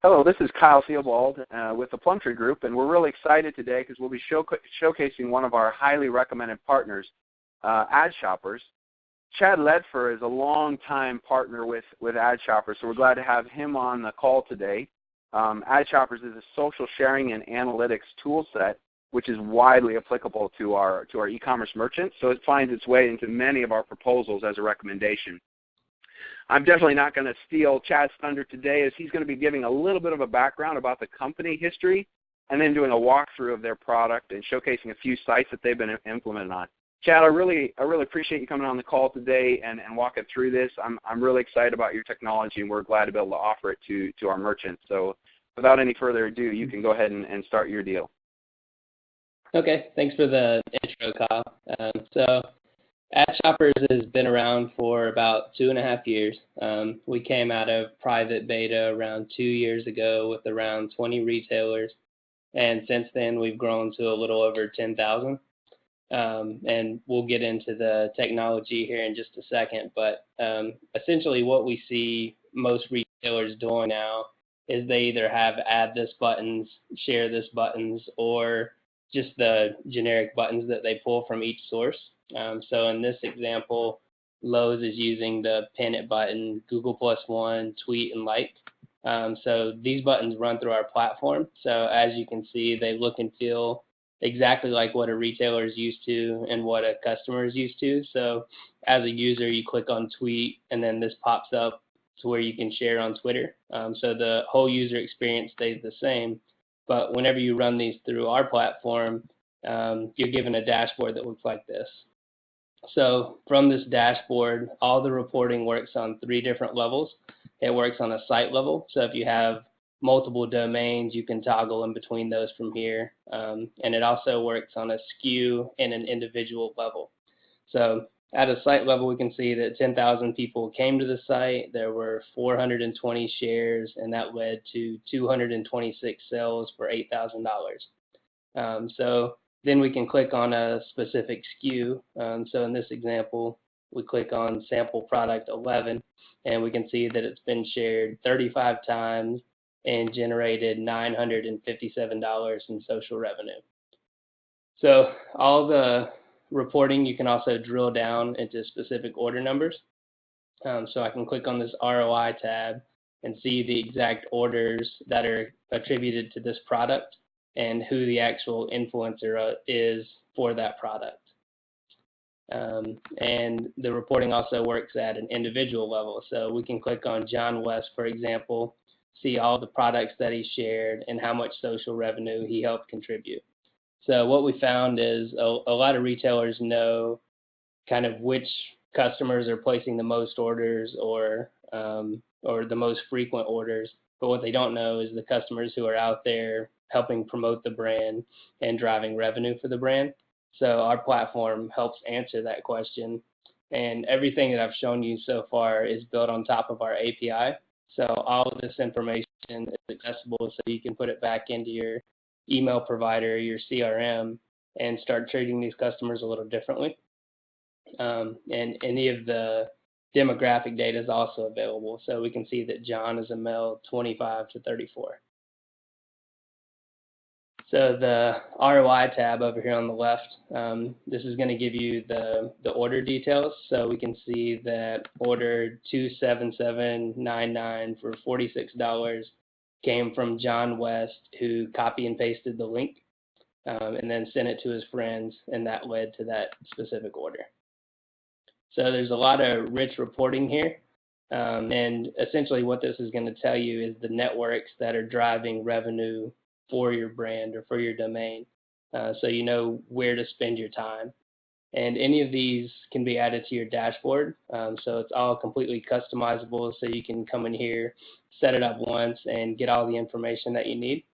Hello, this is Kyle Theobald with the Plumtree Group, and we're really excited today because we'll be showcasing one of our highly recommended partners, AdShoppers. Chad Ledfer is a longtime partner with AdShoppers, so we're glad to have him on the call today. AdShoppers is a social sharing and analytics tool set which is widely applicable to our e-commerce merchants, so it finds its way into many of our proposals as a recommendation. I'm definitely not going to steal Chad's thunder today, as he's going to be giving a little bit of a background about the company history and then doing a walkthrough of their product and showcasing a few sites that they've been implemented on. Chad, I really appreciate you coming on the call today and walking through this. I'm really excited about your technology, and we're glad to be able to offer it to our merchants. So without any further ado, you can go ahead and start your deal. Okay, thanks for the intro, Kyle. So AdShoppers has been around for about 2.5 years. We came out of private beta around 2 years ago with around 20 retailers, and since then we've grown to a little over 10,000. And we'll get into the technology here in just a second, but essentially what we see most retailers doing now is they either have add this buttons, share this buttons, or just the generic buttons that they pull from each source. So in this example, Lowe's is using the pin it button, Google +1, tweet, and like. So these buttons run through our platform. So as you can see, they look and feel exactly like what a retailer is used to and what a customer is used to. So as a user, you click on tweet, and then this pops up to where you can share on Twitter. So the whole user experience stays the same. But whenever you run these through our platform, you're given a dashboard that looks like this. So from this dashboard, all the reporting works on 3 different levels. It works on a site level. So if you have multiple domains, you can toggle in between those from here. And it also works on a SKU and an individual level. So at a site level, we can see that 10,000 people came to the site. There were 420 shares, and that led to 226 sales for $8,000. So then we can click on a specific SKU. So in this example, we click on sample product 11, and we can see that it's been shared 35 times and generated $957 in social revenue. So all the reporting, you can also drill down into specific order numbers. So I can click on this ROI tab and see the exact orders that are attributed to this product and who the actual influencer is for that product. And the reporting also works at an individual level. So we can click on John West, for example, see all the products that he shared and how much social revenue he helped contribute. So what we found is a lot of retailers know kind of which customers are placing the most orders or the most frequent orders, but what they don't know is the customers who are out there helping promote the brand and driving revenue for the brand. So our platform helps answer that question, and everything that I've shown you so far is built on top of our API. So all of this information is accessible, so you can put it back into your email provider, your CRM, and start treating these customers a little differently. And any of the demographic data is also available. So we can see that John is a male 25 to 34. So the ROI tab over here on the left, this is going to give you the order details. So we can see that order 27799 for $46 came from John West, who copy and pasted the link and then sent it to his friends, and that led to that specific order. So there's a lot of rich reporting here, and essentially what this is going to tell you is the networks that are driving revenue for your brand or for your domain, so you know where to spend your time. And any of these can be added to your dashboard, so it's all completely customizable, so you can come in here, set it up once, and get all the information that you need.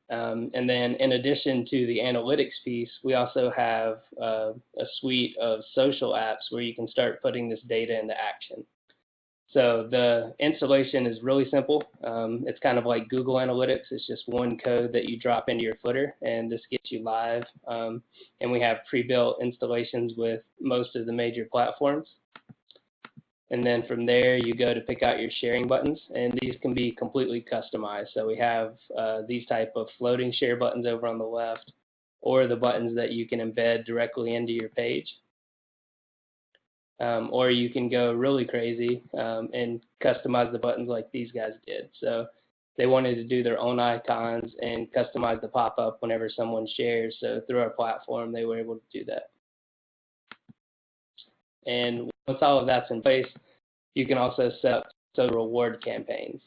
And then in addition to the analytics piece, we also have a suite of social apps where you can start putting this data into action. So the installation is really simple. It's kind of like Google Analytics. It's just one code that you drop into your footer, and this gets you live. And we have pre-built installations with most of the major platforms. And then from there, you go to pick out your sharing buttons, and these can be completely customized. So we have these type of floating share buttons over on the left, or the buttons that you can embed directly into your page. Or you can go really crazy and customize the buttons like these guys did. So they wanted to do their own icons and customize the pop-up whenever someone shares. So through our platform, they were able to do that. And once all of that's in place, you can also set up social reward campaigns.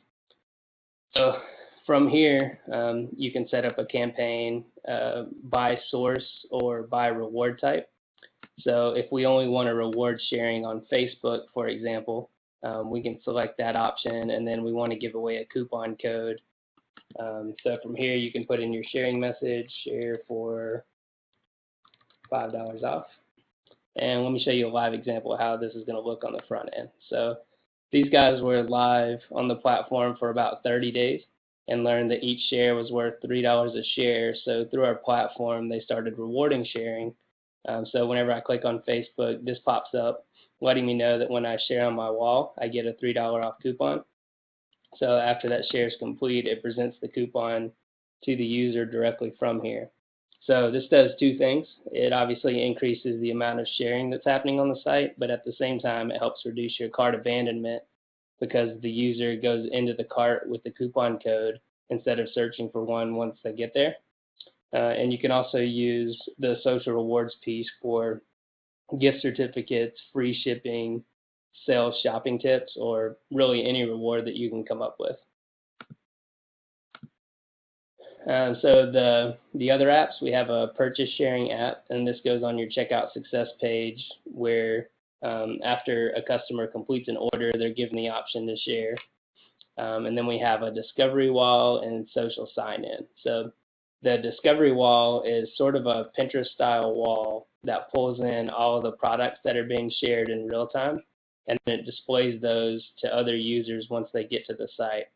So from here, you can set up a campaign by source or by reward type. So if we only want to reward sharing on Facebook, for example, we can select that option, and then we want to give away a coupon code. So from here, you can put in your sharing message, share for $5 off. And let me show you a live example of how this is going to look on the front end. So these guys were live on the platform for about 30 days and learned that each share was worth $3 a share. So through our platform, they started rewarding sharing. So whenever I click on Facebook, this pops up letting me know that when I share on my wall, I get a $3 off coupon. So after that share is complete, it presents the coupon to the user directly from here. So this does two things. It obviously increases the amount of sharing that's happening on the site, but at the same time, it helps reduce your cart abandonment because the user goes into the cart with the coupon code instead of searching for one once they get there. And you can also use the social rewards piece for gift certificates, free shipping, sales shopping tips, or really any reward that you can come up with. So the other apps, we have a purchase sharing app, and this goes on your checkout success page where after a customer completes an order, they're given the option to share. And then we have a discovery wall and social sign-in. So the discovery wall is sort of a Pinterest-style wall that pulls in all of the products that are being shared in real time, and then it displays those to other users once they get to the site.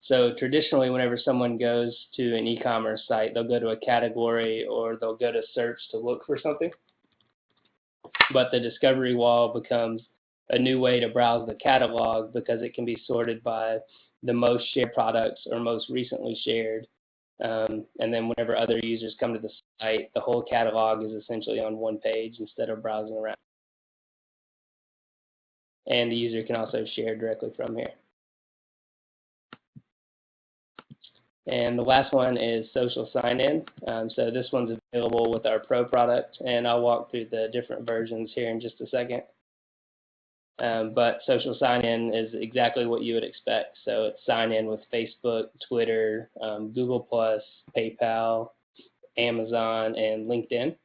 So traditionally, whenever someone goes to an e-commerce site, they'll go to a category or they'll go to search to look for something. But the discovery wall becomes a new way to browse the catalog because it can be sorted by the most shared products or most recently shared. And then whenever other users come to the site, the whole catalog is essentially on one page instead of browsing around. And the user can also share directly from here. And the last one is social sign-in. So this one's available with our Pro product, and I'll walk through the different versions here in just a second. But social sign-in is exactly what you would expect. So it's sign-in with Facebook, Twitter, Google+, PayPal, Amazon, and LinkedIn.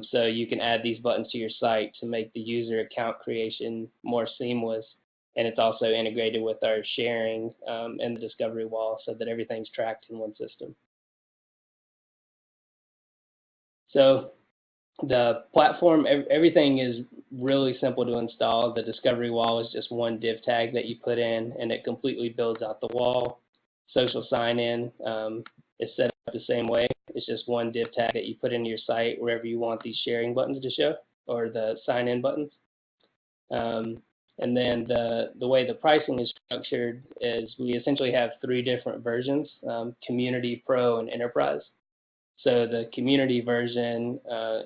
So you can add these buttons to your site to make the user account creation more seamless. And it's also integrated with our sharing and the discovery wall so that everything's tracked in one system. So the platform, everything is really simple to install. The discovery wall is just one div tag that you put in, and it completely builds out the wall. Social sign-in is set up the same way. It's just one div tag that you put into your site wherever you want these sharing buttons to show, or the sign-in buttons. And then the way the pricing is structured is we essentially have three different versions, Community, Pro, and Enterprise. So the Community version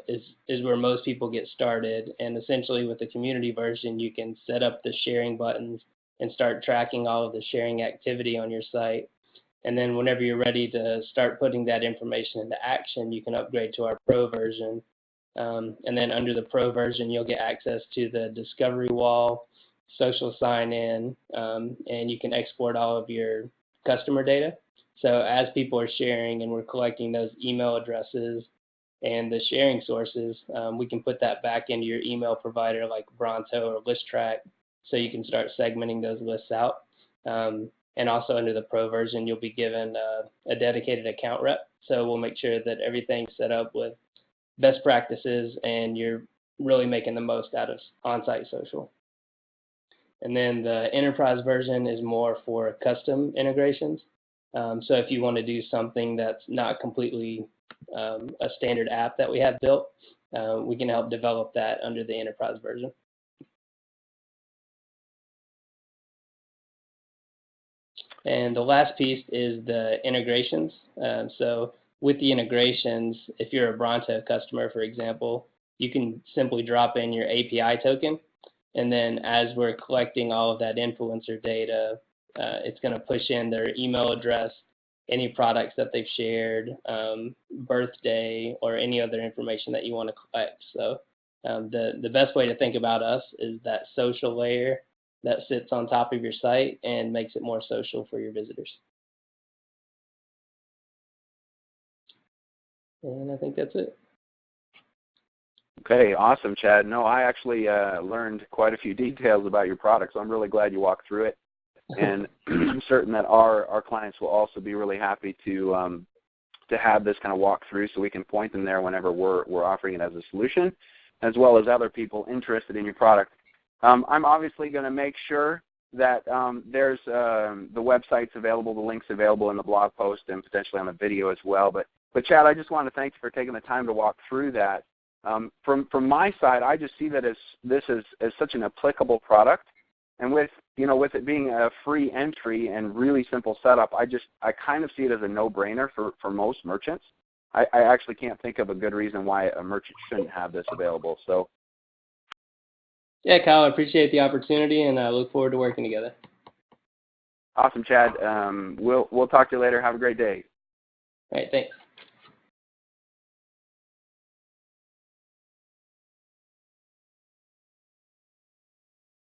is where most people get started, and essentially with the Community version, you can set up the sharing buttons and start tracking all of the sharing activity on your site. And then whenever you're ready to start putting that information into action, you can upgrade to our Pro version. And then under the Pro version, you'll get access to the discovery wall, social sign-in, and you can export all of your customer data. So as people are sharing and we're collecting those email addresses and the sharing sources, we can put that back into your email provider like Bronto or ListTrack, so you can start segmenting those lists out. And also under the Pro version, you'll be given a dedicated account rep. So we'll make sure that everything's set up with best practices and you're really making the most out of on-site social. And then the Enterprise version is more for custom integrations. So if you want to do something that's not completely a standard app that we have built, we can help develop that under the Enterprise version. And the last piece is the integrations. So with the integrations, if you're a Bronto customer, for example, you can simply drop in your API token. And then as we're collecting all of that influencer data, it's going to push in their email address, any products that they've shared, birthday, or any other information that you want to collect. So the best way to think about us is that social layer that sits on top of your site and makes it more social for your visitors. And I think that's it. Okay, awesome, Chad. No, I actually learned quite a few details about your product, so I'm really glad you walked through it. And I'm certain that our clients will also be really happy to have this kind of walkthrough, so we can point them there whenever we're offering it as a solution, as well as other people interested in your product. I'm obviously going to make sure that there's the websites available, the links available in the blog post, and potentially on the video as well. But Chad, I just want to thank you for taking the time to walk through that. From my side, I just see that this is such an applicable product, and with it being a free entry and really simple setup, I kind of see it as a no-brainer for most merchants. I actually can't think of a good reason why a merchant shouldn't have this available. So. Yeah, Kyle, I appreciate the opportunity, and I look forward to working together. Awesome, Chad. We'll talk to you later. Have a great day. All right, thanks.